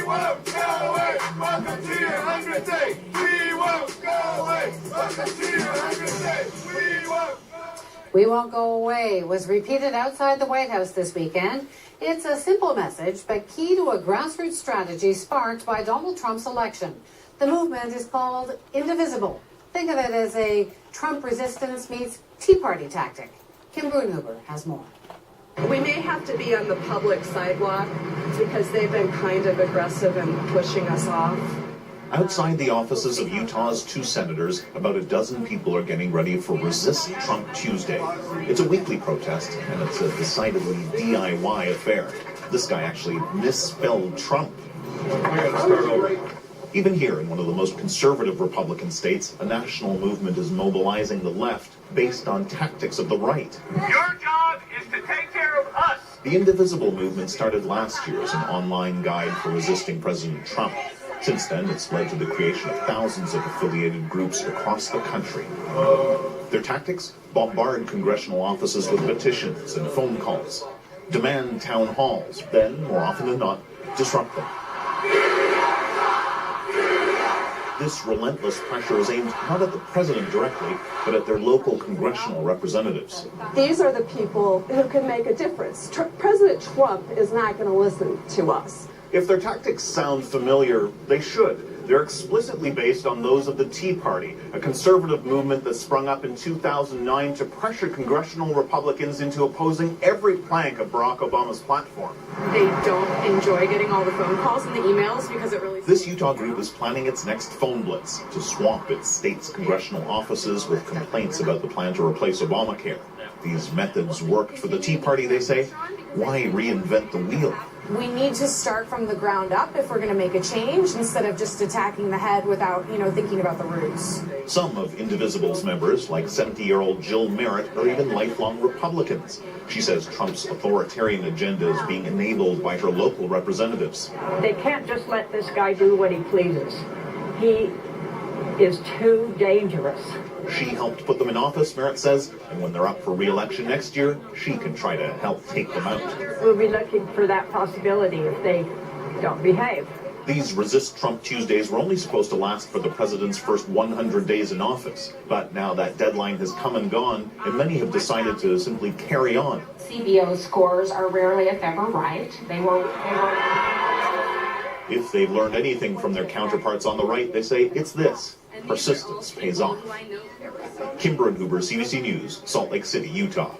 won't go away. Welcome to your 100th day. We won't go away. Welcome to your 100th day. We won't. We won't go away was repeated outside the White House this weekend. It's a simple message, but key to a grassroots strategy sparked by Donald Trump's election. The movement is called Indivisible. Think of it as a Trump resistance meets Tea Party tactic. Kim Brunhuber has more. We may have to be on the public sidewalk because they've been kind of aggressive and pushing us off. Outside the offices of Utah's 2 senators, about a dozen people are getting ready for Resist Trump Tuesday. It's a weekly protest, and it's a decidedly DIY affair. This guy actually misspelled Trump. I gotta start over. Even here, in one of the most conservative Republican states, a national movement is mobilizing the left based on tactics of the right. Your job is to take care of us. The Indivisible movement started last year as an online guide for resisting President Trump. Since then, it's led to the creation of thousands of affiliated groups across the country. Their tactics? Bombard congressional offices with petitions and phone calls. Demand town halls, then, more often than not, disrupt them. This relentless pressure is aimed not at the president directly, but at their local congressional representatives. These are the people who can make a difference. President Trump is not going to listen to us. If their tactics sound familiar, they should. They're explicitly based on those of the Tea Party, a conservative movement that sprung up in 2009 to pressure congressional Republicans into opposing every plank of Barack Obama's platform. They don't enjoy getting all the phone calls and the emails because it really... This Utah group is planning its next phone blitz to swamp its state's congressional offices with complaints about the plan to replace Obamacare. These methods worked for the Tea Party, they say. Why reinvent the wheel? We need to start from the ground up if we're going to make a change instead of just attacking the head without, thinking about the roots. Some of Indivisible's members, like 70-year-old Jill Merritt, are even lifelong Republicans. She says Trump's authoritarian agenda is being enabled by her local representatives. They can't just let this guy do what he pleases. He is too dangerous. She helped put them in office, Merritt says, and when they're up for re-election next year, she can try to help take them out. We'll be looking for that possibility if they don't behave. These Resist Trump Tuesdays were only supposed to last for the president's first 100 days in office. But now that deadline has come and gone, and many have decided to simply carry on. CBO scores are rarely, if ever, right. They won't. If they've learned anything from their counterparts on the right, they say it's this. Persistence pays off. Kim Brunhuber, CBC News, Salt Lake City, Utah.